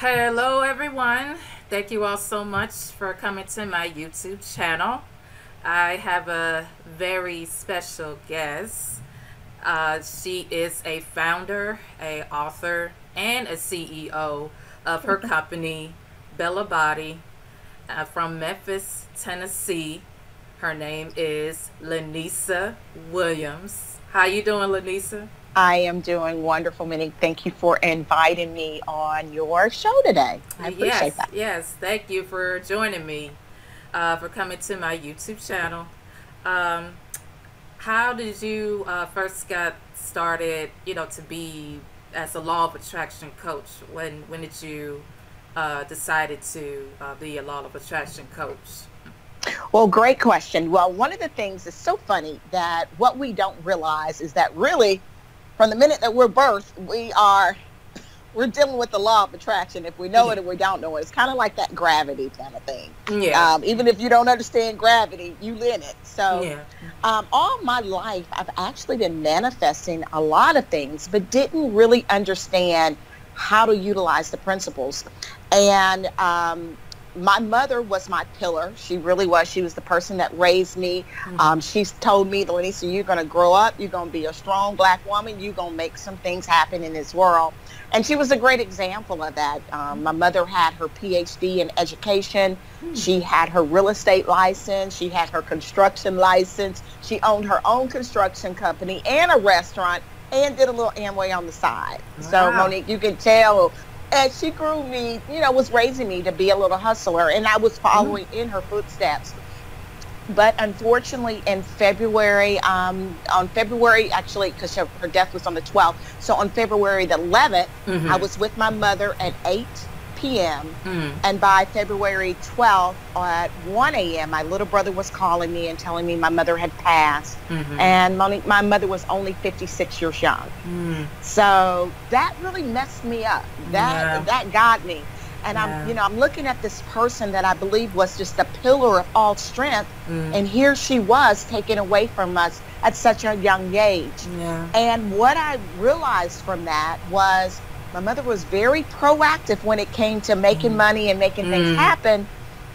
Hello, everyone. Thank you all so much for coming to my YouTube channel. I have a very special guest. She is a founder, a author, and a CEO of her company, Bella Body, from Memphis, Tennessee. Her name is Lynesa Williams. How you doing, Lynesa? I am doing wonderful, Monique. Thank you for inviting me on your show today. I appreciate Yes, that. yes. Thank you for joining me, for coming to my YouTube channel. Um, how did you first get started, to be as a law of attraction coach? When did you decided to be a law of attraction coach? Well, great question. Well, one of the things that's so funny that what we don't realize is that really, from the minute that we're birthed, we're dealing with the law of attraction. If we know Yeah, it or we don't know it, it's kind of like that gravity kind of thing. yeah, Even if you don't understand gravity, you live it. So, yeah. all my life, I've actually been manifesting a lot of things, but didn't really understand how to utilize the principles. And my mother was my pillar. She really was. She was the person that raised me. Mm-hmm. She's told me, Lynesa, you're going to grow up. You're going to be a strong Black woman. You're going to make some things happen in this world. And she was a great example of that. My mother had her PhD in education. She had her real estate license. She had her construction license. She owned her own construction company and a restaurant and did a little Amway on the side. So, Wow. Monique, you can tell as she grew me, was raising me to be a little hustler, and I was Mm-hmm. following in her footsteps. But unfortunately, in February, on February, actually, because her death was on the 12th, so on February the 11th, I Mm-hmm. was with my mother at 8 p.m. Mm-hmm. And by February 12th at 1 a.m., my little brother was calling me and telling me my mother had passed. Mm-hmm. And my mother was only 56 years young. Mm. So that really messed me up. Yeah. That got me. And Yeah. I'm looking at this person that I believe was just a pillar of all strength. Mm. And here she was taken away from us at such a young age. Yeah. And what I realized from that was my mother was very proactive when it came to making Mm. money and making things Mm. happen,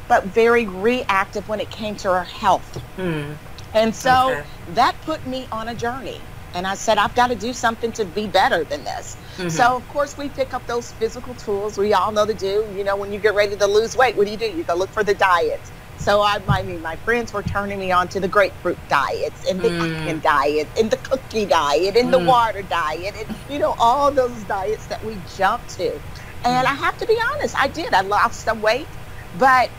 but very reactive when it came to her health. Mm. And so Okay. that put me on a journey. And I said, I've got to do something to be better than this. Mm-hmm. So, of course, we pick up those physical tools we all know to do. When you get ready to lose weight, what do? You go look for the diets. So, my friends were turning me on to the grapefruit diets and the Mm. onion diet and the cookie diet and the Mm. water diet and, all those diets that we jumped to. And I have to be honest, I did. I lost some weight, but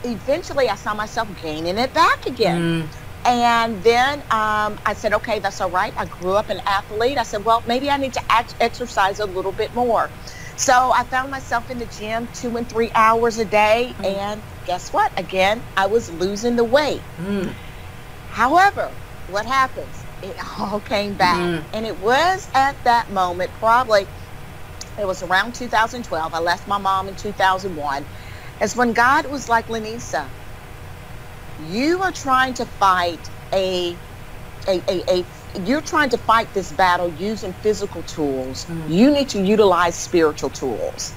eventually I saw myself gaining it back again. Mm. And then I said, okay, that's all right. I grew up an athlete. I said, well, maybe I need to exercise a little bit more. So I found myself in the gym 2 and 3 hours a day. Mm. And guess what? Again, I was losing the weight. Mm. However, what happens? It all came back. Mm. And it was at that moment, probably, it was around 2012. I left my mom in 2001. Is when God was like, Lynesa, you are trying to fight a you're trying to fight this battle using physical tools. Mm. You need to utilize spiritual tools.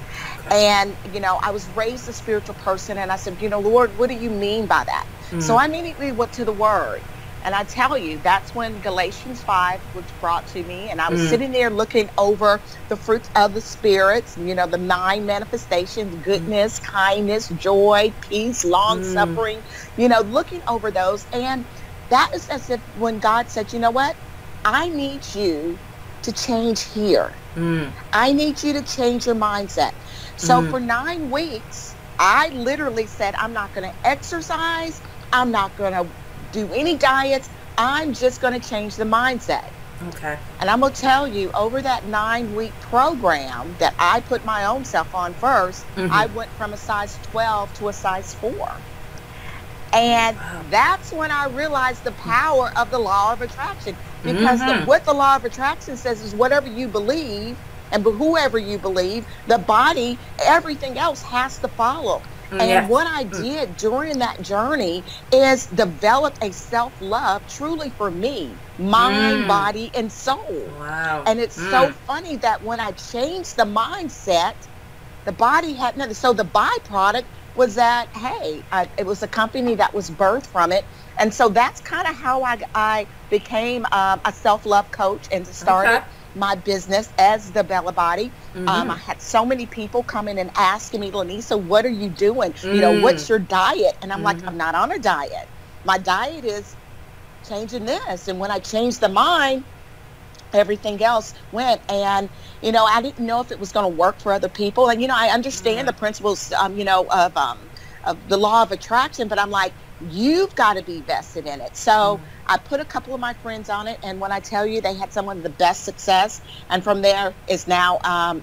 Okay. And I was raised a spiritual person, and I said, Lord, what do you mean by that? So Mm. I immediately went to the word. And I tell you, that's when Galatians 5 was brought to me. And I was Mm. sitting there looking over the fruits of the spirits, the 9 manifestations: goodness, kindness, joy, peace, long Mm. suffering, looking over those. And that is as if when God said, you know what? I need you to change here. Mm. I need you to change your mindset. So Mm. for 9 weeks, I literally said, I'm not going to exercise. I'm not going to do any diets. I'm just going to change the mindset. Okay. And I'm going to tell you, over that 9-week program that I put my own self on first, I Mm-hmm. went from a size 12 to a size 4. And Wow. that's when I realized the power of the law of attraction. Because Mm-hmm. what the law of attraction says is whatever you believe and whoever you believe, the body, everything else has to follow. And Yes. what I did during that journey is develop a self-love truly for me, mind, Mm. body, and soul. Wow. And it's so funny that when I changed the mindset, The body had nothing. So the byproduct was that, hey, it was a company that was birthed from it. And so that's kind of how I became a self-love coach and started my business as the Bella Body. I had so many people coming and asking me, Lynesa, what are you doing? You know, what's your diet? And I'm like, I'm not on a diet. My diet is changing this. And when I changed the mind, everything else went. And, you know, I didn't know if it was going to work for other people. And, you know, I understand the principles, you know, of the law of attraction, but I'm like, you've got to be vested in it. So I put a couple of my friends on it. And when I tell you, they had some of the best success. And from there is now,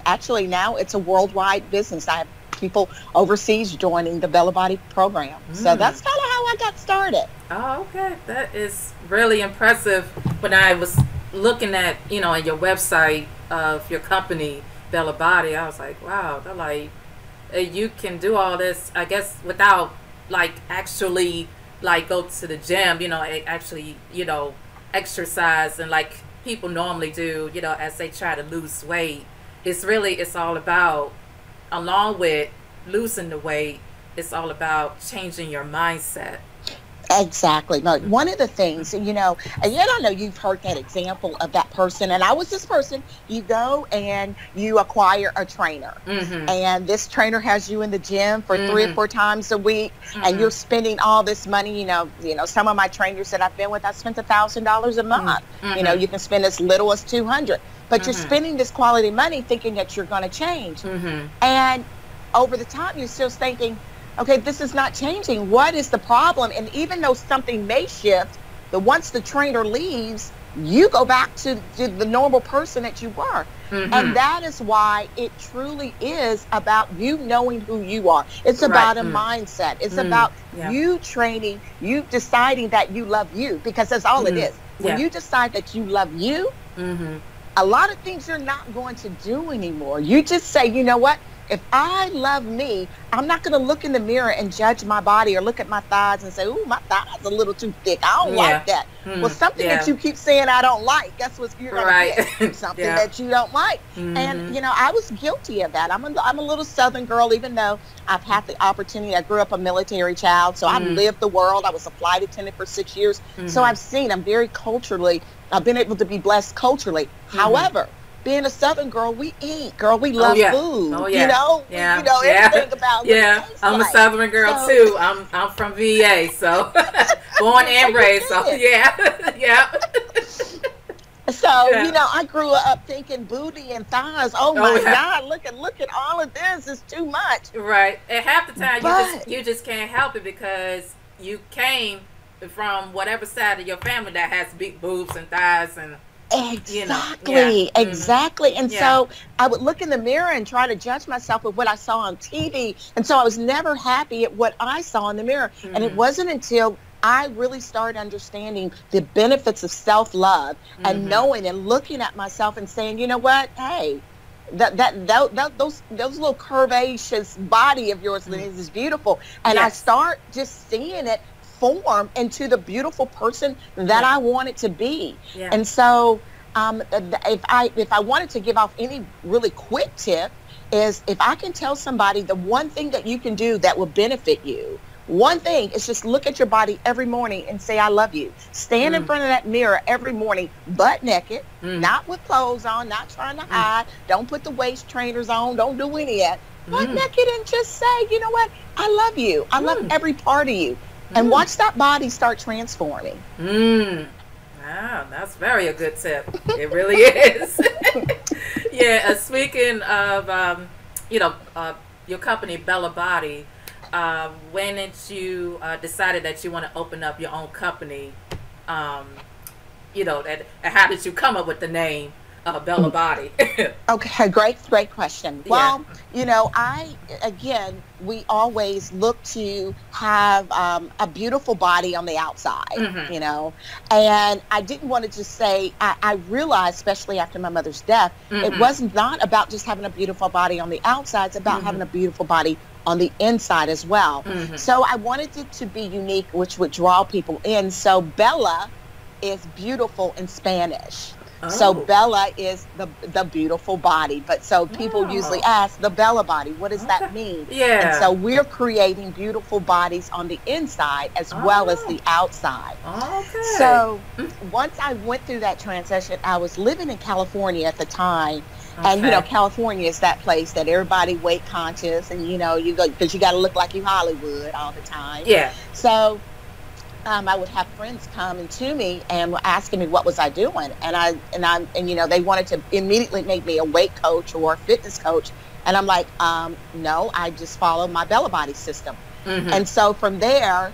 actually now it's a worldwide business. I have people overseas joining the Bella Body program. So that's kind of how I got started. Oh, okay. That is really impressive. When I was looking at, you know, on your website of your company, Bella Body, I was like, wow, they're like, you can do all this, I guess, without like actually like go to the gym, you know, actually, you know, exercise and like people normally do, you know, as they try to lose weight. It's all about, along with losing the weight, it's all about changing your mindset. Exactly. No, one of the things, you know, and I know you've heard that example of that person, and I was this person. You go and you acquire a trainer, and this trainer has you in the gym for 3 or 4 times a week, and you're spending all this money. You know, some of my trainers that I've been with, I spent $1,000 a month. You know, you can spend as little as $200, but you're spending this quality money thinking that you're going to change, and over the time you're still thinking, okay, this is not changing. What is the problem? And even though something may shift, once the trainer leaves, you go back to the normal person that you were. And that is why it truly is about you knowing who you are. It's about a mindset. It's about you training, you deciding that you love you, because that's all it is. When you decide that you love you, a lot of things you're not going to do anymore. You just say, you know what? If I love me, I'm not going to look in the mirror and judge my body or look at my thighs and say, ooh, my thigh's a little too thick. I don't like that. Well, something that you keep saying I don't like, guess what you're going to get? Something that you don't like. And, you know, I was guilty of that. I'm a little Southern girl, even though I've had the opportunity. I grew up a military child, so I've lived the world. I was a flight attendant for 6 years. So I'm very culturally, I've been able to be blessed culturally. However, being a Southern girl, we eat, girl. We love food. You know, you know everything about it. I'm a Southern girl too. I'm from VA, so born and raised. So So you know, I grew up thinking booty and thighs. Oh my God, look at all of this. It's too much. Right. And half the time you just can't help it because you came from whatever side of your family that has big boobs and thighs and. Exactly. Exactly. And so I would look in the mirror and try to judge myself with what I saw on TV. And so I was never happy at what I saw in the mirror. And it wasn't until I really started understanding the benefits of self-love and knowing and looking at myself and saying, you know what? Hey, those little curvaceous body of yours, Lynesa, is beautiful. And I start just seeing it form into the beautiful person that I want it to be. And so if I wanted to give off any really quick tip is, if I can tell somebody the one thing that you can do that will benefit you, one thing is just look at your body every morning and say, I love you. Stand in front of that mirror every morning, butt naked, not with clothes on, not trying to hide. Don't put the waist trainers on. Don't do any of that. Butt naked, and just say, you know what? I love you. I love every part of you. And watch that body start transforming. Wow, that's very a good tip. It really is. Speaking of, you know, your company, Bella Body, when did you decided that you want to open up your own company? You know, and how did you come up with the name Bella Body? Okay, great question. Well, you know, we always look to have a beautiful body on the outside, you know, and I didn't want to just say, I realized, especially after my mother's death, it was not about just having a beautiful body on the outside, it's about having a beautiful body on the inside as well. So I wanted it to be unique, which would draw people in. So Bella is beautiful in Spanish. So Oh. Bella is the beautiful body. But so people usually Oh. ask, the Bella body, what does Okay. that mean? And Yeah. so we're creating beautiful bodies on the inside as well as Oh. the outside. Okay. So once I went through that transition, I was living in California at the time. And, Okay. California is that place that everybody weight conscious and, you go, because you got to look like you Hollywood all the time. Yeah. So I would have friends coming to me and asking me what was I doing, and they wanted to immediately make me a weight coach or a fitness coach, and I'm like, no, I just follow my Bella Body system, Mm-hmm. and so from there,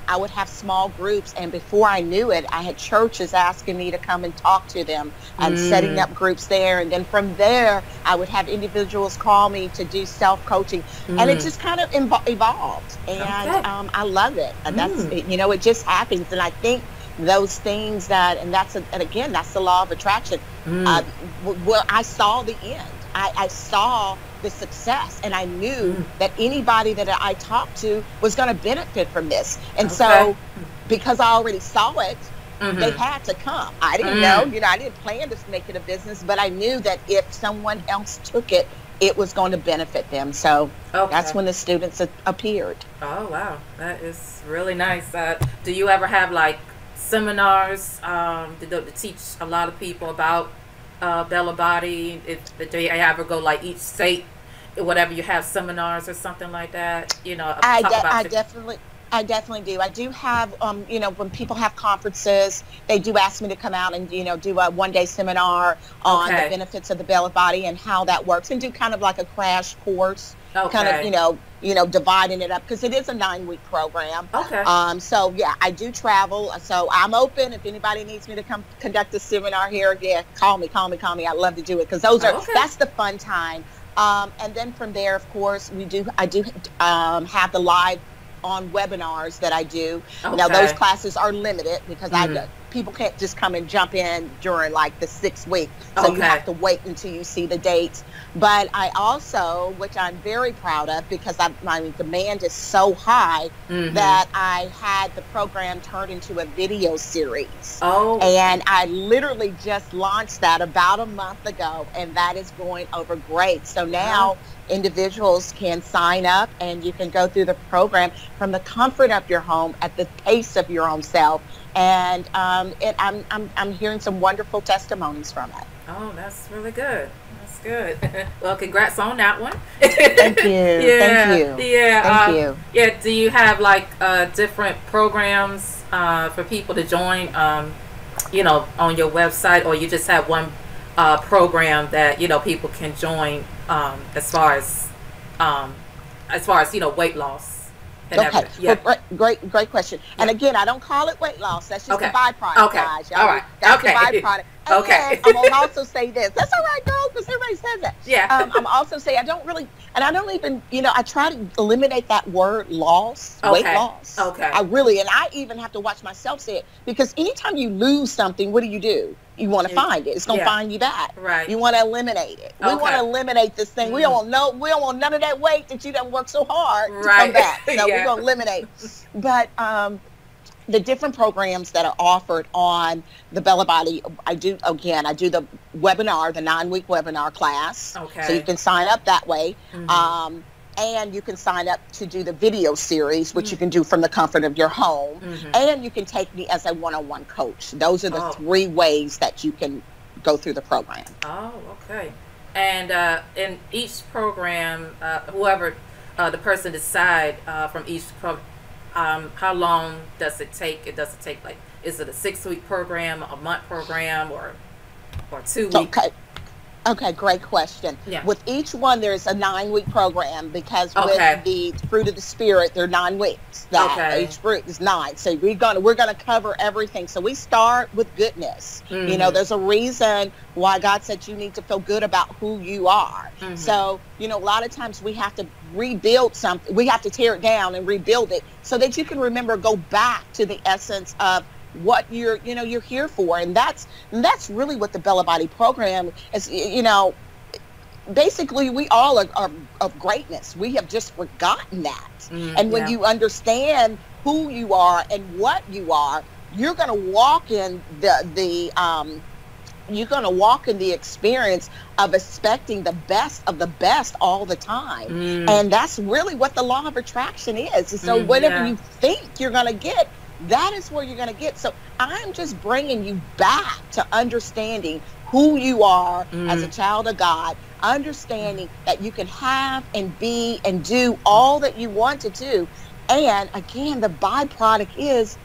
I would have small groups, and before I knew it, I had churches asking me to come and talk to them and setting Mm. up groups there. And then from there, I would have individuals call me to do self-coaching. And it Mm. just kind of evolved. And Okay. I love it. And that's, Mm. it just happens. And I think those things and again, that's the law of attraction. Uh, Mm. where I saw the end. I saw the success, and I knew Mm. that anybody that I talked to was going to benefit from this. And Okay. so, because I already saw it, they Mm-hmm. had to come. I didn't know, Mm. I didn't plan to make it a business, but I knew that if someone else took it, it was going to benefit them. So that's Okay. when the students appeared. Oh wow, that is really nice. Do you ever have like seminars to teach a lot of people about Bella Body? Do you ever go like each state, whatever you have seminars or something like that? Talk about I your. definitely, I definitely do. I do have, when people have conferences, they do ask me to come out and, do a 1-day seminar on the Okay. benefits of the Bella Body and how that works, and do kind of like a crash course, kind of, Okay. dividing it up because it is a 9-week program. Okay. So yeah, I do travel. So I'm open. If anybody needs me to come conduct a seminar here, yeah, call me. I'd love to do it because Okay. that's the fun time. And then from there, of course, I do have the live on webinars that I do. Now those Okay. classes are limited because Mm. people can't just come and jump in during like the 6 week. So you Okay. have to wait until you see the dates. But I also, which I'm very proud of because my demand is so high, Mm-hmm. that I had the program turned into a video series. Oh. And I literally just launched that about a month ago, and that is going over great. So now individuals can sign up and you can go through the program from the comfort of your home at the pace of your own self. And I'm hearing some wonderful testimonies from it. Oh, that's really good. That's good. Well, congrats on that one. Thank you. Yeah, Thank you. yeah, Thank you. yeah. Do you have like different programs for people to join? On your website, or you just have one program that people can join as far as weight loss and Okay. everything. Well, Yeah. great question. And again, I don't call it weight loss. That's just Okay. a byproduct, Okay. guys. All right. That's Okay. the byproduct. And Okay. I'm gonna also say this. That's all right, girl, because everybody says that. Yeah. I'm also say I don't really, and I don't even, I try to eliminate that word loss, weight Okay. loss. Okay. And I even have to watch myself say it because anytime you lose something, what do? You want to find it. It's going to Yeah. find you back. Right. You want to eliminate it. We Okay. want to eliminate this thing. We don't want none of that weight that you done worked so hard to come Right. back. So Yeah. we're going to eliminate. But the different programs that are offered on the Bella Body, I do the webinar, the 9-week webinar class. Okay. So you can sign up that way. Mhm. And you can sign up to do the video series, which you can do from the comfort of your home. Mhm. And you can take me as a one-on-one coach. Those are the Oh. 3 ways that you can go through the program. Oh, okay. And in each program, whoever the person decide from each how long does it take? Does it take like, is it a 6-week program, a month program, or 2 weeks? Okay, great question. Yeah. With each one, there's a 9-week program because Okay. with the fruit of the spirit, they're 9 weeks. Okay. Each fruit is 9. So we're gonna cover everything. So we start with goodness. Mhm. There's a reason why God said you need to feel good about who you are. Mhm. So a lot of times we have to rebuild something. We have to tear it down and rebuild it so that you can go back to the essence of what you're here for. And that's really what the Bella Body program is. Basically we all are of greatness. We have just forgotten that. And when you understand who you are and what you are, you're going to walk in you're going to walk in the experience of expecting the best of the best all the time. And that's really what the law of attraction is. And so whatever you think you're going to get, that is where you're going to get. So I'm just bringing you back to understanding who you are as a child of God, understanding that you can have and be and do all that you want to do. And again, the byproduct is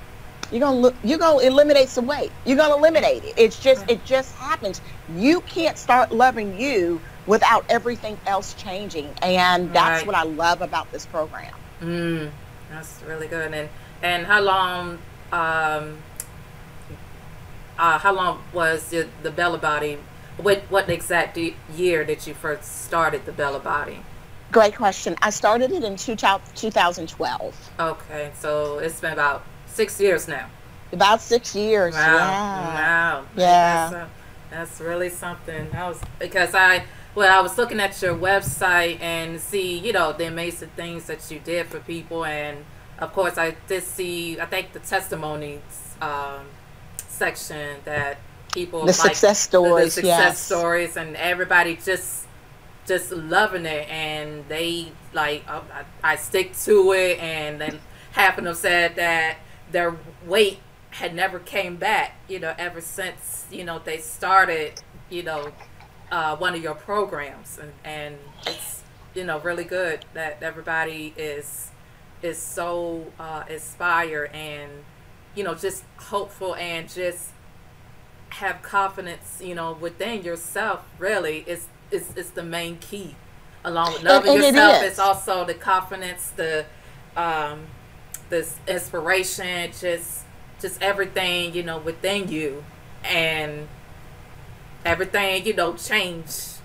you're gonna eliminate some weight. You're gonna eliminate it. It just happens. You can't start loving you without everything else changing, and that's what I love about this program. That's really good. And how long was the Bella Body? What exact year did you first started the Bella Body? Great question. I started it in 2012. Okay, so it's been about 6 years now. About 6 years. Wow. Yeah. That's really something. Because I was looking at your website and see, the amazing things that you did for people, and of course I did see, I think, the testimonies section that people the success stories, the success stories, and everybody just loving it, and they like, I stick to it, and then half of them said that their weight had never came back, ever since, they started, one of your programs, and it's, really good that everybody is so inspired and, just hopeful, and just have confidence, within yourself. Really, it's the main key. Along with loving yourself, it's also the confidence, the this inspiration, just everything, within you, and everything, change,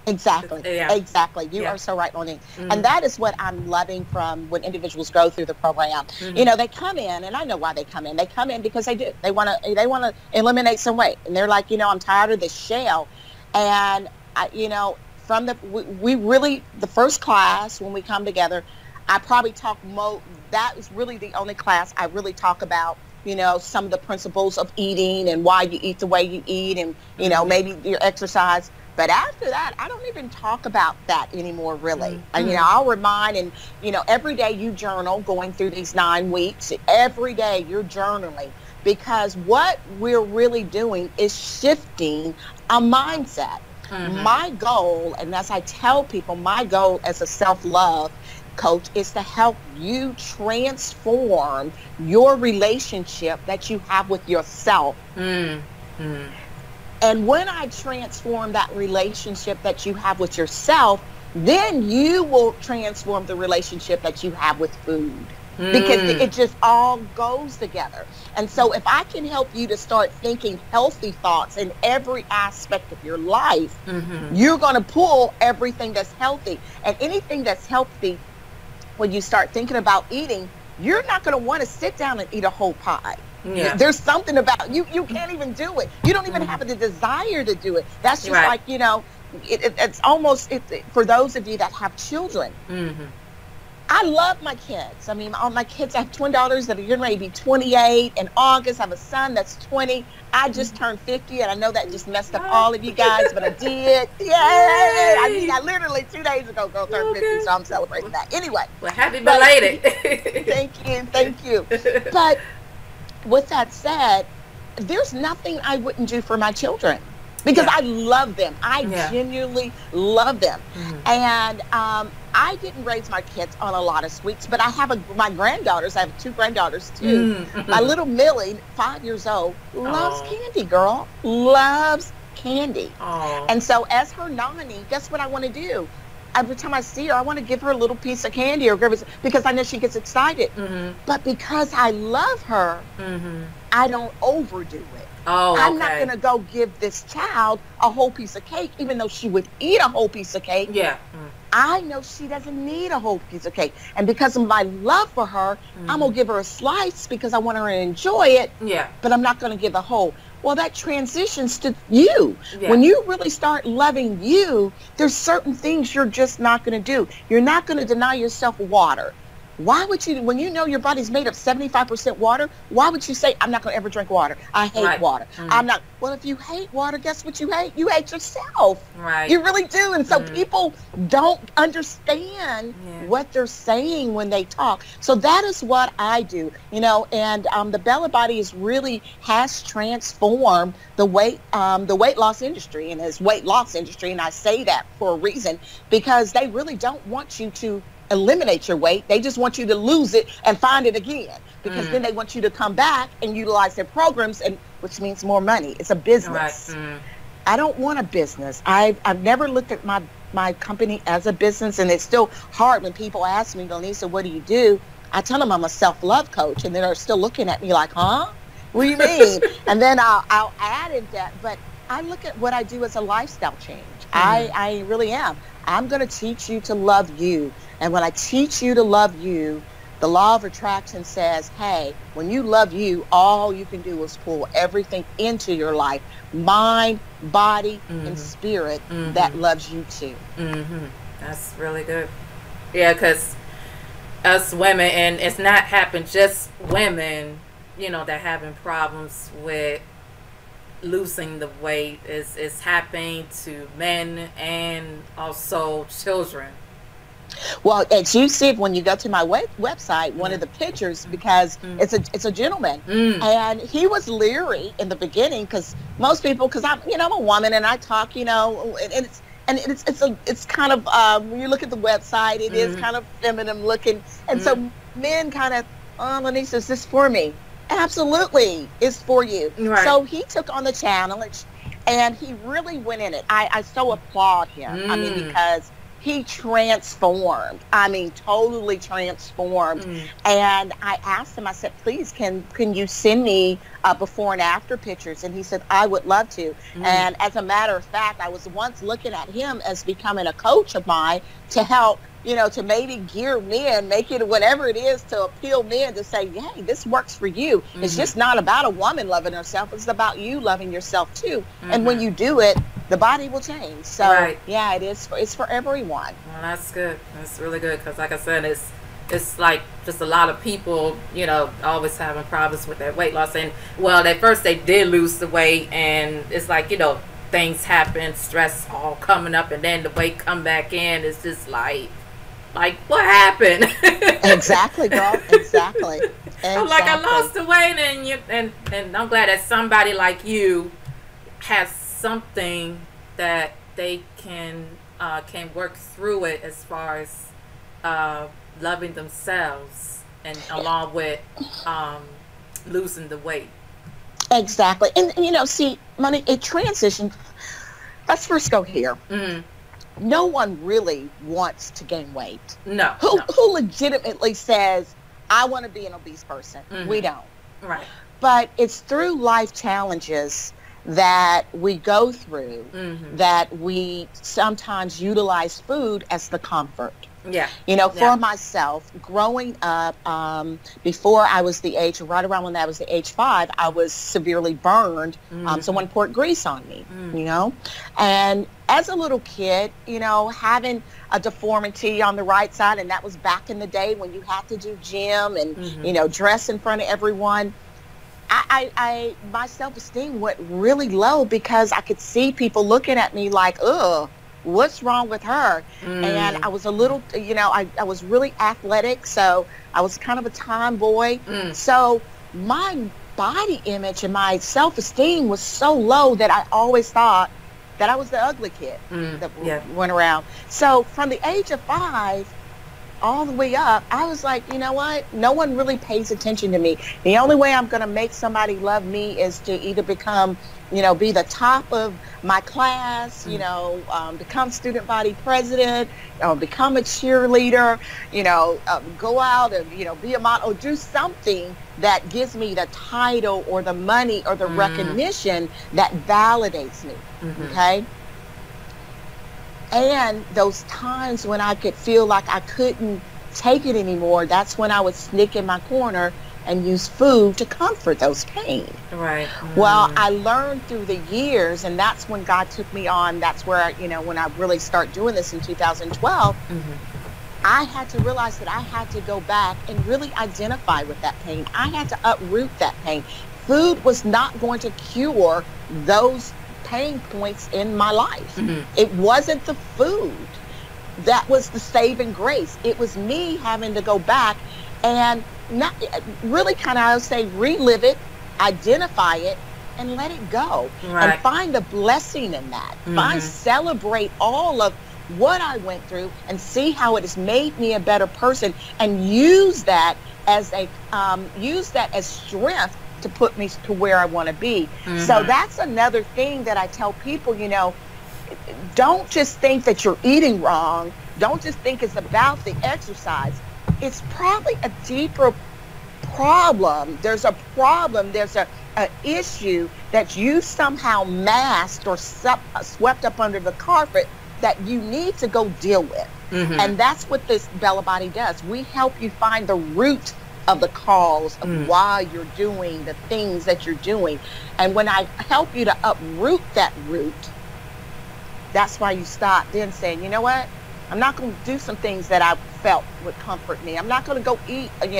Exactly. Yeah. Exactly. You are so right, Monique. And that is what I'm loving from when individuals go through the program. They come in, and I know why they come in. They come in because they do. They want to eliminate some weight, and they're like, I'm tired of this shell. And from we really, the first class when we come together, I probably talk that is really the only class I really talk about, some of the principles of eating and why you eat the way you eat, and maybe your exercise. But after that, I don't even talk about that anymore, really. And, I'll remind, and, every day you journal going through these 9 weeks. Every day you're journaling, because what we're really doing is shifting a mindset. My goal, and as I tell people, my goal as a self-love coach is to help you transform your relationship that you have with yourself. And when I transform that relationship that you have with yourself, then you will transform the relationship that you have with food. Because it just all goes together. And so if I can help you to start thinking healthy thoughts in every aspect of your life, you're going to pull everything that's healthy. And anything that's healthy, when you start thinking about eating, you're not going to want to sit down and eat a whole pie. Yeah. There's something about you can't even do it. You don't even have the desire to do it. That's just like, it's almost, for those of you that have children. I love my kids. I mean, all my kids, I have twin daughters that are getting ready to be 28 in August. I have a son that's 20. I just turned 50, and I know that just messed up all of you guys, but I did. Yay! I mean, I literally 2 days ago turned 50, so I'm celebrating that. Anyway. Well, happy belated. Thank you. But with that said, there's nothing I wouldn't do for my children, because I love them. I genuinely love them. And I didn't raise my kids on a lot of sweets, but I have my granddaughters. I have 2 granddaughters too. My little Millie, 5 years old, loves candy, girl. Loves candy. And so as her nanny, guess what I want to do? Every time I see her, I want to give her a little piece of candy, or because I know she gets excited. But because I love her, I don't overdo it. I'm not going to go give this child a whole piece of cake, even though she would eat a whole piece of cake. I know she doesn't need a whole piece of cake. And because of my love for her, I'm going to give her a slice because I want her to enjoy it. But I'm not going to give a whole. Well, that transitions to you. When you really start loving you, there's certain things you're just not going to do. You're not going to deny yourself water. Why would you, when you know your body's made of 75% water, why would you say, I'm not going to ever drink water? I hate water. I'm not. Well, if you hate water, guess what you hate? You hate yourself. Right. You really do. And so people don't understand what they're saying when they talk. So that is what I do, you know, and the Bella Body has transformed the weight loss industry, and his weight loss industry. And I say that for a reason, because they really don't want you to eliminate your weight. They just want you to lose it and find it again, because then they want you to come back and utilize their programs, and which means more money. It's a business. I don't want a business. I've never looked at my company as a business, and it's still hard when people ask me, Lynesa, what do you do? I tell them I'm a self-love coach, and they're still looking at me like, huh? What do you mean? And then I'll add in that, but I look at what I do as a lifestyle change. I really am. I'm going to teach you to love you. And when I teach you to love you, the law of attraction says, hey, when you love you, all you can do is pull everything into your life, mind, body, and spirit that loves you too. That's really good. Yeah, because us women, and it's not happened just women, you know, that having problems with losing the weight. Is happening to men and also children. Well, as you see, when you go to my website, one of the pictures, because it's a gentleman, and he was leery in the beginning, because most people, because I'm a woman and I talk, you know, and it's kind of when you look at the website, it is kind of feminine looking, and so men kind of, Lynesa, is this for me? Absolutely, it's for you. Right. So he took on the challenge, and he really went in it. I so applaud him. I mean, because he transformed. I mean, totally transformed. And I asked him, I said, please, can you send me before and after pictures? And he said, I would love to. And as a matter of fact, I was once looking at him as becoming a coach of mine to help, you know, to maybe gear men, make it whatever it is to appeal men to say, hey, this works for you. It's just not about a woman loving herself. It's about you loving yourself too. And when you do it, the body will change. So yeah, it's for everyone. Well, that's good. That's really good, because like I said, it's like just a lot of people, you know, always having problems with their weight loss. And well, at first they did lose the weight, and it's like, you know, things happen, stress all coming up, and then the weight come back in. It's just like what happened? Exactly, girl. Exactly. I'm like, I lost the weight, and I'm glad that somebody like you has something that they can work through it, as far as loving themselves, and along with losing the weight. Exactly. And you know, see, Monique, it transitioned. Let's first go here. No one really wants to gain weight. No. Who legitimately says, I want to be an obese person? We don't. Right. But it's through life challenges that we go through that we sometimes utilize food as the comfort. Yeah. You know, for myself, growing up, before I was right around when I was the age 5, I was severely burned. Someone poured grease on me, you know, and as a little kid, you know, having a deformity on the right side, and that was back in the day when you had to do gym and, you know, dress in front of everyone. My self-esteem went really low, because I could see people looking at me like, ugh, what's wrong with her? And I was a little, you know, I was really athletic, so I was kind of a tomboy. So my body image and my self-esteem was so low that I always thought that I was the ugly kid that went around. So from the age of 5 all the way up, I was like, you know what? No one really pays attention to me. The only way I'm going to make somebody love me is to either become, you know, be the top of my class, you know, become student body president, become a cheerleader, you know, go out and, you know, be a model, or do something that gives me the title or the money or the recognition that validates me. Okay. And those times when I could feel like I couldn't take it anymore, that's when I would sneak in my corner and use food to comfort those pain. Right. Well, I learned through the years, and that's when God took me on. That's where, you know, when I really start doing this in 2012, I had to realize that I had to go back and really identify with that pain. I had to uproot that pain. Food was not going to cure those pain points in my life. Mm-hmm. It wasn't the food that was the saving grace. It was me having to go back and not really kind of, I would say, relive it, identify it, and let it go. Right. And find the blessing in that. Mm-hmm. Celebrate all of what I went through and see how it has made me a better person, and use that as strength to put me to where I want to be. Mm-hmm. So that's another thing that I tell people, don't just think that you're eating wrong. Don't just think it's about the exercise. It's probably a deeper problem. There's a problem. There's a issue that you somehow masked or swept up under the carpet that you need to go deal with. Mm-hmm. And that's what this Bella Body does. We help you find the root of the cause of why you're doing the things that you're doing. And when I help you to uproot that root, that's why you stop then saying, you know what? I'm not going to do some things that I felt would comfort me. I'm not going to go eat, 5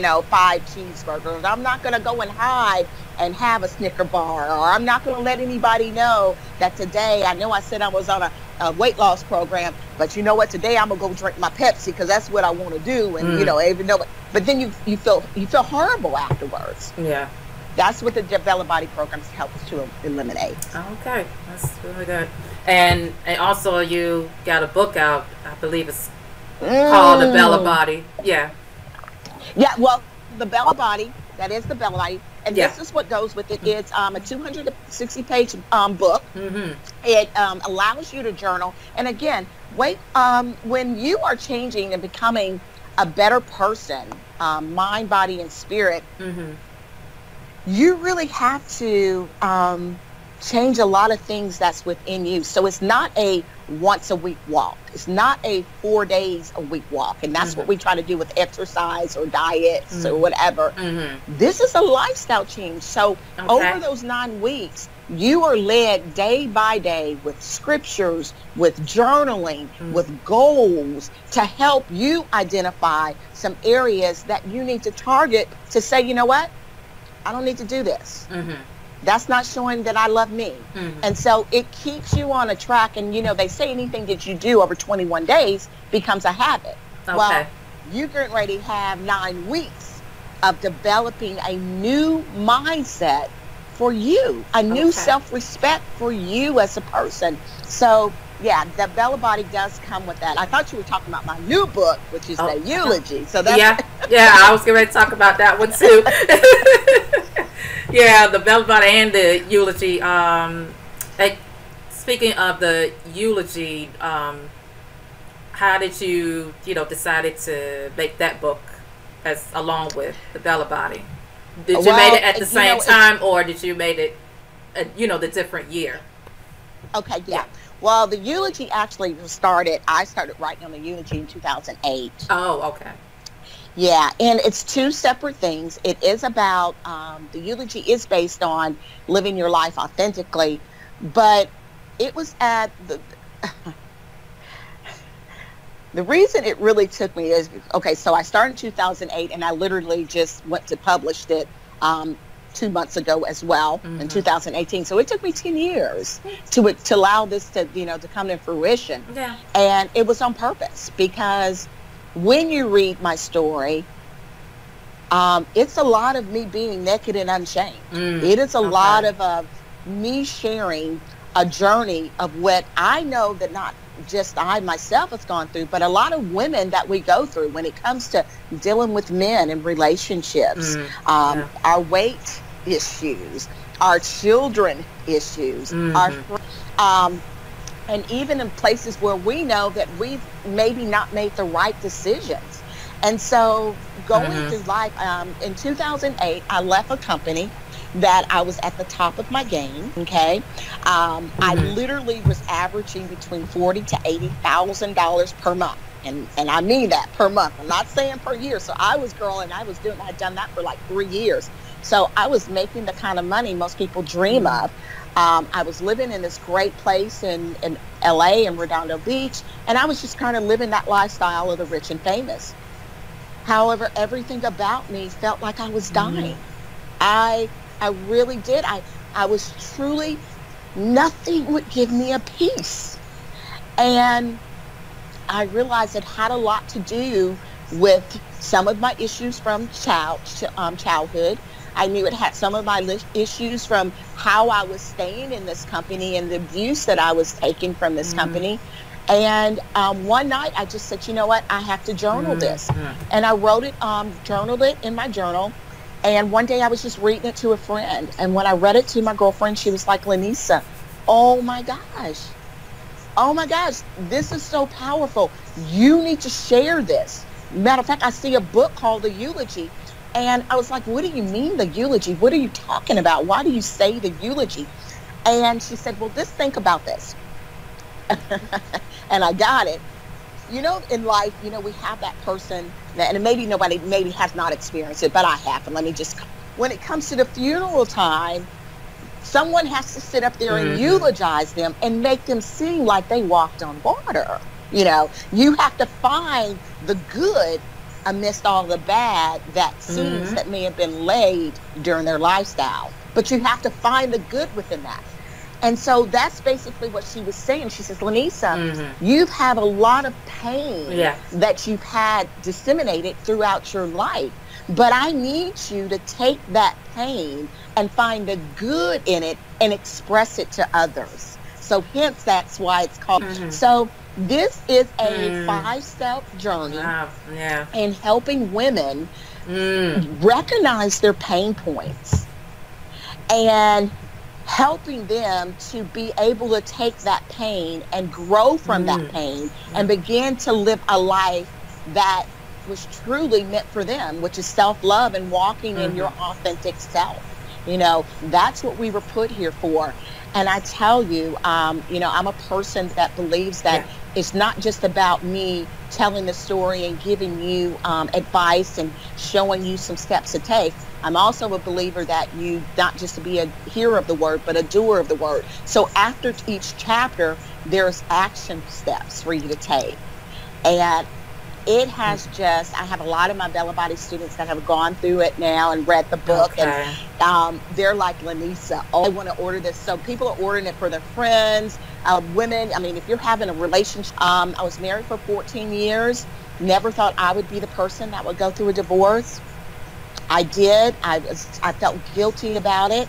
cheeseburgers. I'm not going to go and hide and have a Snicker bar. Or I'm not going to let anybody know that today, I know I said I was on a weight loss program, but you know what? Today I'm going to go drink my Pepsi because that's what I want to do. And, even though, but then you feel horrible afterwards. Yeah. That's what the Bella Body programs helps to eliminate. Okay, that's really good. And also you got a book out, I believe it's called The Bella Body. Yeah. Yeah, well, the Bella Body, that is the Bella Body. And Yeah. this is what goes with it. It's a 260-page book. Mm-hmm. It allows you to journal. And again, when you are changing and becoming a better person, mind, body, and spirit, Mm-hmm. you really have to change a lot of things that's within you. So it's not a once a week walk. It's not a 4 days a week walk. And that's what we try to do with exercise or diets or whatever. Mm-hmm. This is a lifestyle change. So over those 9 weeks, you are led day by day with scriptures, with journaling, with goals to help you identify some areas that you need to target to say, you know what? I don't need to do this. Mm-hmm. That's not showing that I love me. Mm-hmm. And so it keeps you on a track. And, they say anything that you do over 21 days becomes a habit. Okay. Well, you're getting ready to have 9 weeks of developing a new mindset for you, a new self-respect for you as a person. So, yeah, the Bella Body does come with that. I thought you were talking about my new book, which is the Eulogy. So that's yeah, I was going to talk about that one too. Yeah, the Bella Body and the Eulogy. Speaking of the Eulogy, how did you, decided to make that book as along with the Bella Body? Did you make it at the same time, or did you make it, the different year? Okay, yeah. Well, the Eulogy actually I started writing on the Eulogy in 2008. Oh, okay. Yeah, and it's 2 separate things. It is about, the Eulogy is based on living your life authentically, but it was at the reason it really took me is, so I started in 2008 and I literally just went to published it 2 months ago as well, in 2018. So it took me 10 years to allow this to, to come to fruition. Yeah. And it was on purpose because when you read my story, it's a lot of me being naked and unashamed. It is a lot of me sharing a journey of what I know that not just I myself has gone through, but a lot of women that we go through when it comes to dealing with men and relationships, our weight issues, our children issues, and even in places where we know that we've maybe not made the right decisions. And so going through life, in 2008, I left a company that I was at the top of my game. Okay. I literally was averaging between $40,000 to $80,000 per month. And I mean that per month. I'm not saying per year. So I was growing, I'd done that for like 3 years. So I was making the kind of money most people dream of. I was living in this great place in LA and Redondo Beach, and I was just kind of living that lifestyle of the rich and famous. However, everything about me felt like I was dying. I really did. I was truly, nothing would give me a peace. And I realized it had a lot to do with some of my issues from childhood. I knew it had some of my issues from how I was staying in this company and the abuse that I was taking from this company. And one night I just said, you know what, I have to journal this. And I wrote it, journaled it in my journal. And one day I was just reading it to a friend. And when I read it to my girlfriend, she was like, Lynesa, oh my gosh, this is so powerful. You need to share this. Matter of fact, I see a book called The Eulogy. And I was like, what do you mean the eulogy? What are you talking about? Why do you say the eulogy? And she said, well, just think about this. And I got it. You know, in life, you know, we have that person that, and maybe nobody has not experienced it, but I have. And let me just, when it comes to the funeral time, someone has to sit up there and eulogize them and make them seem like they walked on water. You know, you have to find the good amidst all the bad that seeds that may have been laid during their lifestyle. But you have to find the good within that. And so that's basically what she was saying. She says, Lynesa, you've had a lot of pain that you've had disseminated throughout your life. But I need you to take that pain and find the good in it and express it to others. So hence, that's why it's called. So this is a 5-step journey in helping women recognize their pain points and helping them to be able to take that pain and grow from that pain and begin to live a life that was truly meant for them, which is self-love and walking in your authentic self. You know, that's what we were put here for. And I tell you, you know, I'm a person that believes that it's not just about me telling the story and giving you advice and showing you some steps to take. I'm also a believer that you not just to be a hearer of the word, but a doer of the word. So after each chapter, there's action steps for you to take. And it has just, I have a lot of my Bella Body students that have gone through it now and read the book. And they're like, Lynesa, oh, I want to order this. So people are ordering it for their friends, women. I mean, if you're having a relationship, I was married for 14 years, never thought I would be the person that would go through a divorce. I did. I felt guilty about it.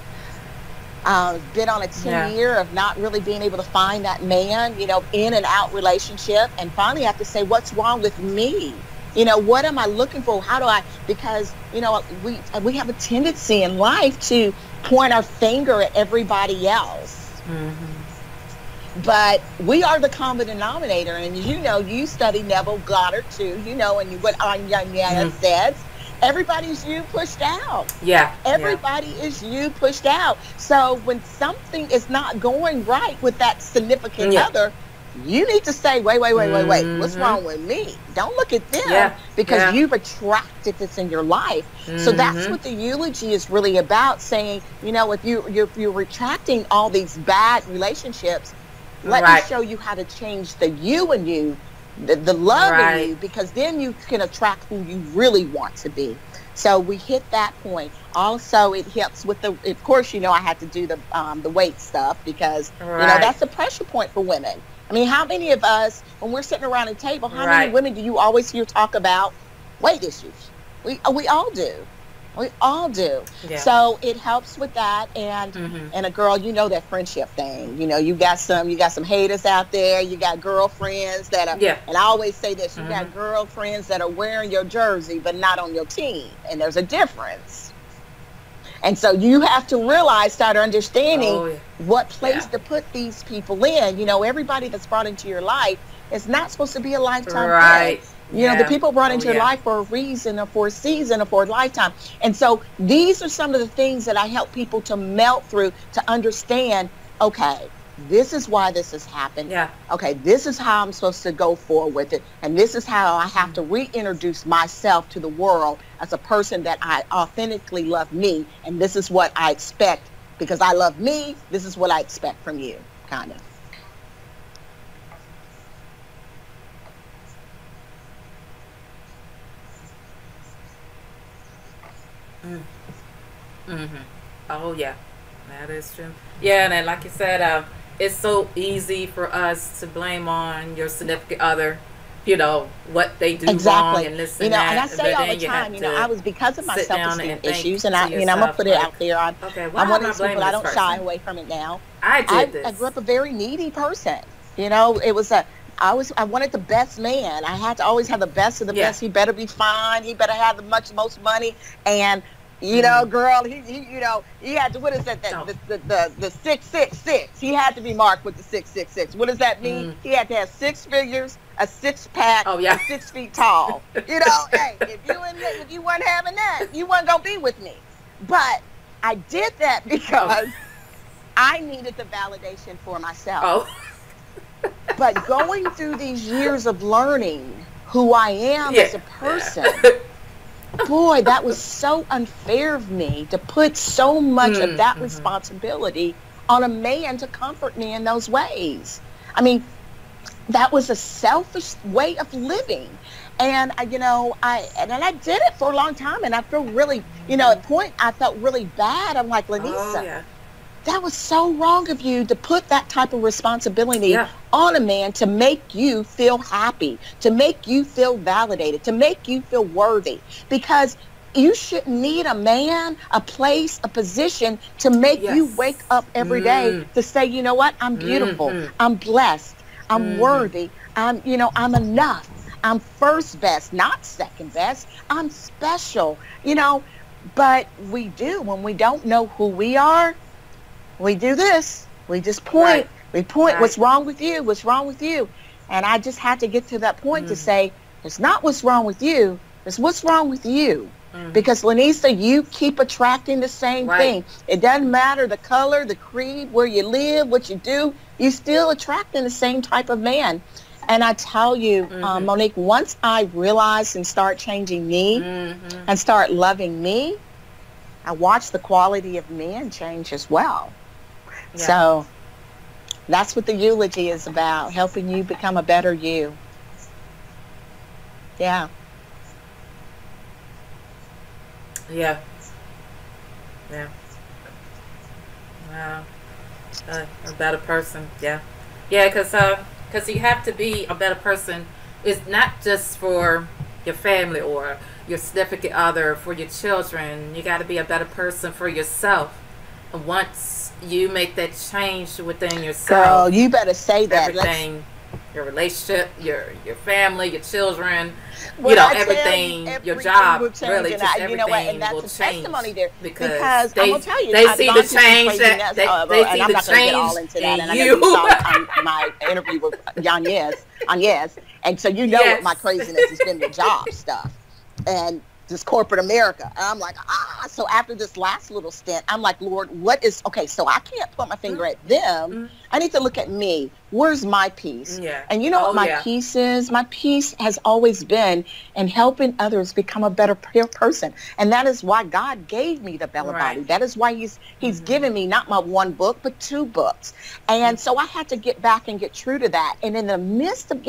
Been on a 10-year of not really being able to find that man, you know, in and out relationship. And finally I have to say, what's wrong with me? You know, what am I looking for? How do I, because, you know, we have a tendency in life to point our finger at everybody else. But we are the common denominator. And you know, you study Neville Goddard too, you know, and what Anya says. Everybody's you pushed out. Everybody is you pushed out. So when something is not going right with that significant other, you need to say, wait, what's wrong with me? Don't look at them because you've attracted this in your life. So that's what the eulogy is really about, saying, you know, if you're retracting all these bad relationships, let me show you how to change the you in you, the love in you, because then you can attract who you really want to be. So we hit that point. Also, it helps with the, of course, you know, I had to do the weight stuff because, you know, that's the pressure point for women. I mean, how many of us, when we're sitting around a table, how many women do you always hear talk about weight issues? We all do. We all do. So it helps with that. And and a girl, you know, that friendship thing. You know, you got some haters out there. You got girlfriends that are, and I always say this, you got girlfriends that are wearing your jersey but not on your team. And there's a difference. And so you have to realize, start understanding what place to put these people in. You know, everybody that's brought into your life is not supposed to be a lifetime thing. You know, the people brought into your life for a reason or for a season or for a lifetime. And so these are some of the things that I help people to melt through, to understand, okay, this is why this has happened. Yeah. Okay, this is how I'm supposed to go forward with it. And this is how I have to reintroduce myself to the world as a person that I authentically love me. And this is what I expect because I love me. This is what I expect from you, kind of. Mm. Mm-hmm. Oh, yeah. That is true. Yeah, and then, like you said, it's so easy for us to blame on your significant other, what they do wrong and this and that. And I say all the time, I was, because of my self-esteem issues, and I'm going to put it out there. I'm one of those people, I don't shy away from it now. I grew up a very needy person. It was I wanted the best man. I had to always have the best of the best. He better be fine. He better have the most money. And girl, he had to, what is that? The 666. He had to be marked with the 666. What does that mean? He had to have 6 figures, a 6-pack, 6 feet tall. Hey, if you weren't having that, you weren't gonna be with me. But I did that because I needed the validation for myself. Oh. But going through these years of learning who I am as a person, boy, that was so unfair of me to put so much of that responsibility on a man to comfort me in those ways. I mean, that was a selfish way of living. And I did it for a long time, and I feel really, at a point I felt really bad. I'm like, Lynesa, that was so wrong of you to put that type of responsibility on a man to make you feel happy, to make you feel validated, to make you feel worthy. Because you shouldn't need a man, a place, a position to make you wake up every day to say, you know what, I'm beautiful, I'm blessed, I'm worthy, I'm enough, I'm first best, not second best, I'm special, But we do, when we don't know who we are, we do this. We just point. Right. We point. Right. What's wrong with you? What's wrong with you? And I just had to get to that point to say, it's not what's wrong with you. It's what's wrong with you. Because, Lynesa, you keep attracting the same thing. It doesn't matter the color, the creed, where you live, what you do. You're still attracting the same type of man. And I tell you, Monique, once I realized and start changing me and start loving me, I watched the quality of men change as well. Yeah. So that's what the eulogy is about, helping you become a better you. Yeah. Yeah. Yeah. Wow. A better person. Yeah. Yeah, because you have to be a better person. It's not just for your family or your significant other, for your children. You got to be a better person for yourself. And once you make that change within yourself, girl, you better say that. Everything, your relationship, your family, your children, everything, your job, really, just everything and that's will a change. Testimony there because I'm gonna tell you, they see the change that they see I'm the not change get all into that. And I know you. you saw on my interview with on Yes, and so what my craziness has been with job stuff and this corporate America. And I'm like, so after this last little stint, I'm like, Lord, what is, okay, so I can't put my finger at them. I need to look at me. Where's my peace? Yeah. And you know what my peace is? My peace has always been in helping others become a better person. And that is why God gave me the Bella Body. That is why he's given me not my one book, but 2 books. And so I had to get back and get true to that. And in the midst of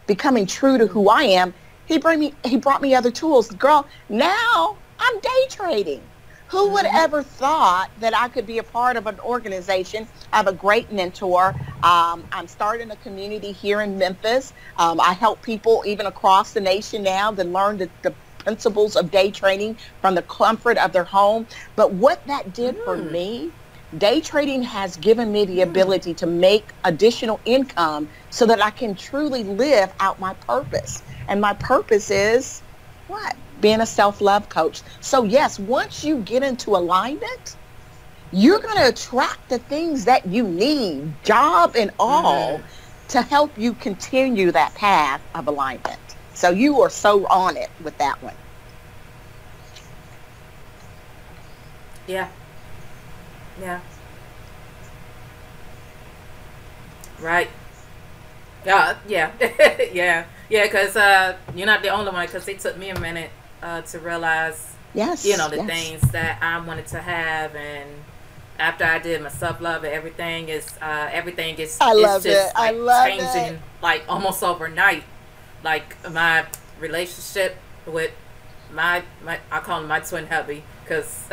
becoming true to who I am, he brought me other tools. Girl, now I'm day trading. Who would ever thought that I could be a part of an organization? I have a great mentor. I'm starting a community here in Memphis. I help people even across the nation now to learn the principles of day trading from the comfort of their home. But what that did for me, day trading has given me the ability to make additional income so that I can truly live out my purpose. And my purpose is what? Being a self-love coach. So yes, once you get into alignment, you're going to attract the things that you need, job and all, to help you continue that path of alignment. So you are so on it with that one. Yeah. Yeah. Right. Yeah. Yeah. Yeah, because you're not the only one, because it took me a minute to realize, Yes, the yes. things that I wanted to have. And after I did my self love, everything is I it's love it. just I like love it. changing like almost overnight. Like my relationship with my I call him my twin hubby, because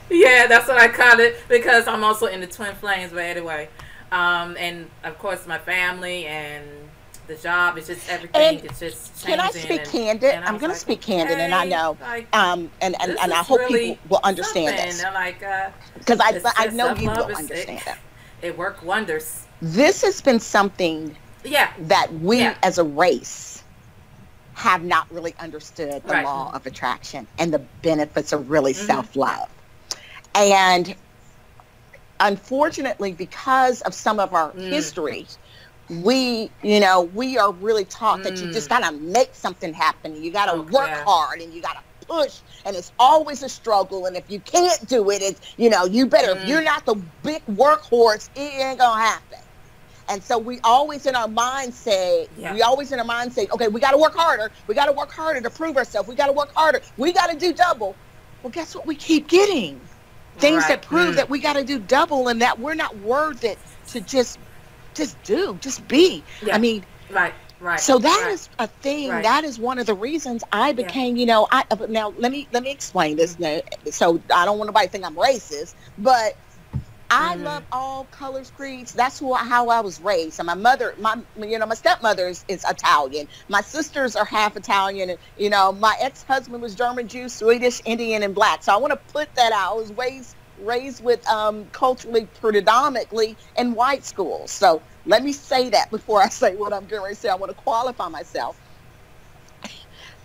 yeah, that's what I call it, because I'm also in the twin flames. But anyway, and of course my family and the job. It's just everything. And It's just can I changing, speak candid? and I I'm was going to like, speak candid, and I okay, know, like and this I is hope people really will understand something. this And like because it's I just know self you love. will Is it? understand it. It worked wonders. This has been something Yeah, that yeah, we as a race have not really understood the right. law of attraction and the benefits of really Mm-hmm. self love. And unfortunately, because of some of our Mm, history, we are really taught that you just mm. got to make something happen. You got to Oh work yeah. hard and you got to push. And it's always a struggle. And if you can't do it, you better, if Mm, you're not the big workhorse, it ain't going to happen. And so yeah. we always in our mind say, okay, we got to work harder. We got to work harder to prove ourselves. We got to work harder. We got to do double. Well, guess what? We keep getting things Right. that prove Mm. that we got to do double and that we're not worth it to just be. I Yeah. mean, Right. Right. so that Right. is a thing. Right. That is one of the reasons I Yeah. became, now let me explain Mm. this now. So I don't want nobody to think I'm racist, but I Mm. love all colors, creeds. That's how I was raised. And my mother, my stepmother is Italian. My sisters are half Italian. And, my ex-husband was German, Jew, Swedish, Indian, and black. So I want to put that out. I was raised with culturally predominantly in white schools. So let me say that before I say what I'm going to say. I want to qualify myself.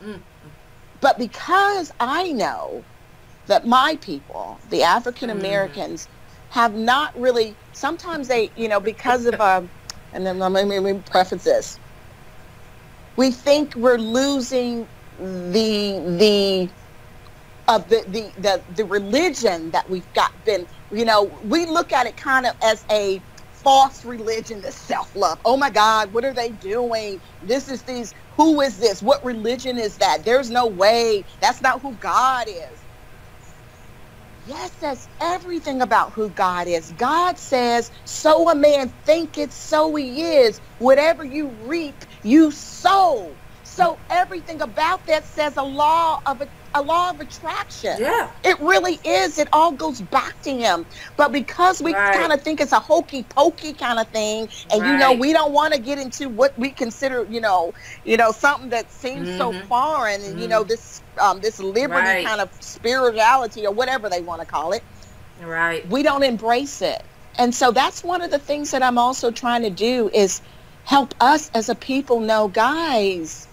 Mm. But because I know that my people, the African Mm. Americans, have not really, sometimes they, because of, and then let me preface this. We think we're losing the of the religion that we've been, we look at it kind of as a false religion, the self-love. Oh my God, what are they doing? Who is this? What religion is that? There's no way. That's not who God is. Yes, that's everything about who God is. God says, so a man thinketh, so he is. Whatever you reap, you sow. So everything about that says a law of attraction. Yeah. It really is. It all goes back to him. But because we Right. kind of think it's a hokey pokey kind of thing, and Right. we don't want to get into what we consider, something that seems so Mm-hmm. foreign, and Mm. this liberty Right. kind of spirituality or whatever they want to call it, Right. we don't embrace it. And so that's one of the things that I'm also trying to do is help us as a people know, guys,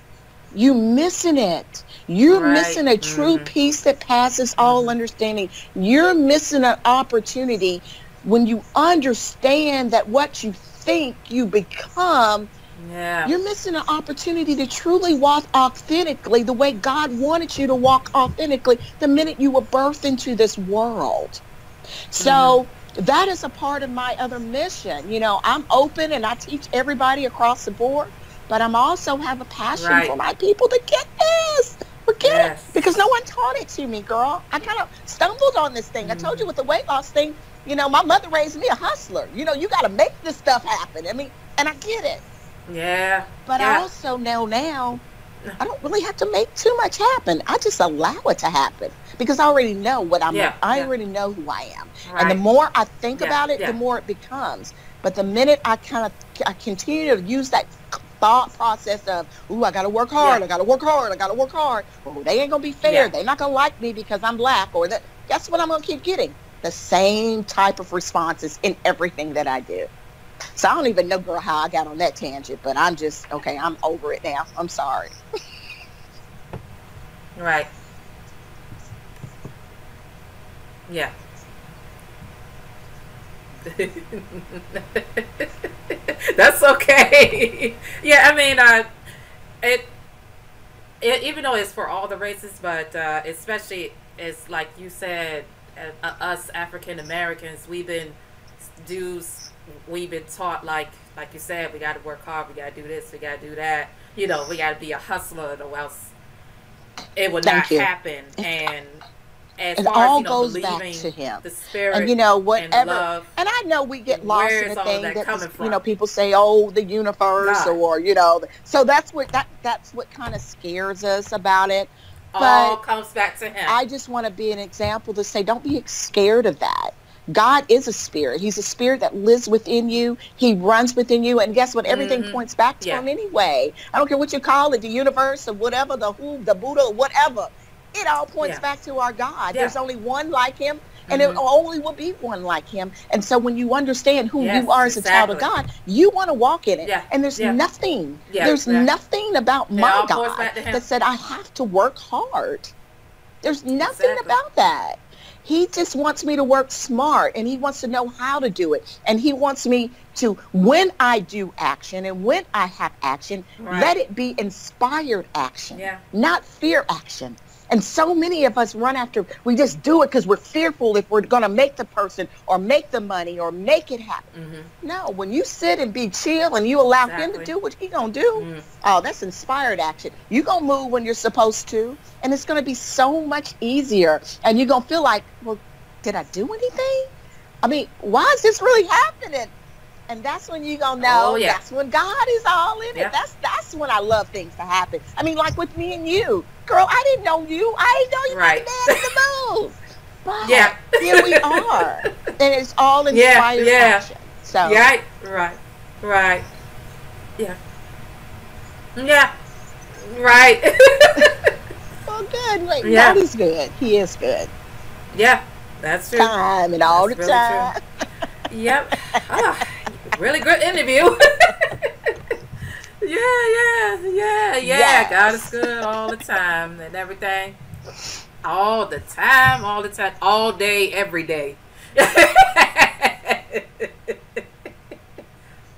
you missing it. You're Right. missing a true Mm-hmm. peace that passes all Mm-hmm. understanding. You're missing an opportunity when you understand that what you think you become. Yeah. You're missing an opportunity to truly walk authentically the way God wanted you to walk authentically the minute you were birthed into this world. Mm-hmm. So that is a part of my other mission. I'm open and I teach everybody across the board, but I'm also have a passion Right. for my people to get this. Forget it. Because no Yes. one taught it to me, girl. I kind of stumbled on this thing. I told Mm. you with the weight loss thing, my mother raised me a hustler. You got to make this stuff happen. I mean, and I get it. Yeah. But I Yeah. also know now I don't really have to make too much happen. I just allow it to happen because I already know Yeah. I Yeah. already know who I am. And the Right. more I think Yeah. about it, the Yeah. more it becomes. But the minute I continue to use that thought process of, ooh, I got to work Yeah. hard. I got to work hard. I got to work hard. Oh, they ain't going to be fair. Yeah. They're not going to like me because I'm black or that. Guess what I'm going to keep getting? The same type of responses in everything that I do. So I don't even know, girl, how I got on that tangent, but I'm just, okay, I'm over it now. I'm sorry. Right. Yeah. That's okay. Yeah, I mean, it, even though it's for all the races, but especially it's like you said, us African Americans, we've been do we've been taught, like you said, we got to work hard, we got to do this, we got to do that. You know, we got to be a hustler, or else it would not Thank you. happen. And as It far as, all you know, goes back believing to him. the And spirit you know, and whatever. love, And I know we get lost where in is a all of thing that that coming you know, from? people say, oh, the universe, God. or you know, so that's what kind of scares us about it. All But comes back to him. I just want to be an example to say, don't be scared of that. God is a spirit. He's a spirit that lives within you. He runs within you. And guess what? Everything points back to him anyway. I don't care what you call it, the universe or whatever, the who, the Buddha, whatever. It all points back to our God. There's only one like him, and there only will be one like him. And so when you understand who you are as a child of God, you want to walk in it. And there's nothing, there's nothing about my God that said I have to work hard. There's nothing about that. He just wants me to work smart, and he wants to know how to do it. And he wants me to, when I do action and when I have action, let it be inspired action, not fear action. And so many of us run after, we just do it because we're fearful if we're going to make the person or make the money or make it happen. No, when you sit and be chill and you allow him to do what he's going to do, oh, that's inspired action. You're going to move when you're supposed to, and it's going to be so much easier. And you're going to feel like, well, did I do anything? I mean, why is this really happening? And that's when you're going to know, that's when God is all in it. That's when I love things to happen. I mean, like with me and you. Girl, I didn't know you. I didn't know you were the man in the moves. But here we are. And it's all inspired action. So. Yeah, right. Yeah, right. Well, good. Wait, God is good. He is good. Yeah, that's true. Time and all the really time. Yep. Oh, really good interview. Yeah. Yes. God is good all the time and everything. All the time. All day, every day.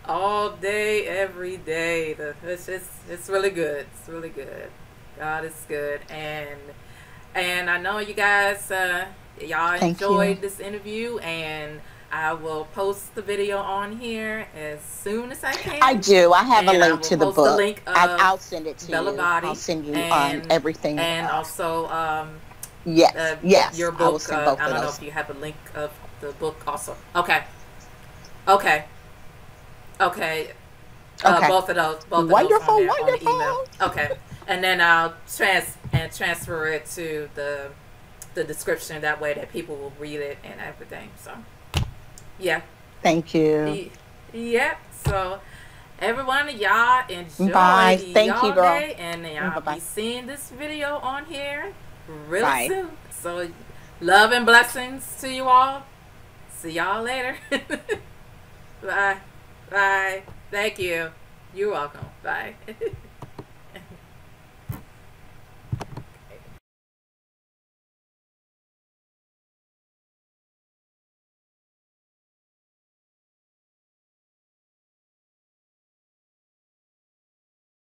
All day, every day. It's really good. It's really good. God is good. And I know you guys, y'all enjoyed this interview, and I will post the video on here as soon as I can. I do. I have a link to the book. The link I'll send it to Bella you. Body, I'll send you everything. And also, yes, your I will book. send both I don't of know those. if you have a link of the book also. Okay. Both of those. Wonderful. On the email. Okay. And then I'll transfer it to the description, that way that people will read it and everything. So, yeah. Thank you. Yep. So, everyone, y'all enjoy Thank you, girl. day, and y'all be seeing this video on here really soon. So, love and blessings to you all. See y'all later. Bye. Thank you. You're welcome. Bye.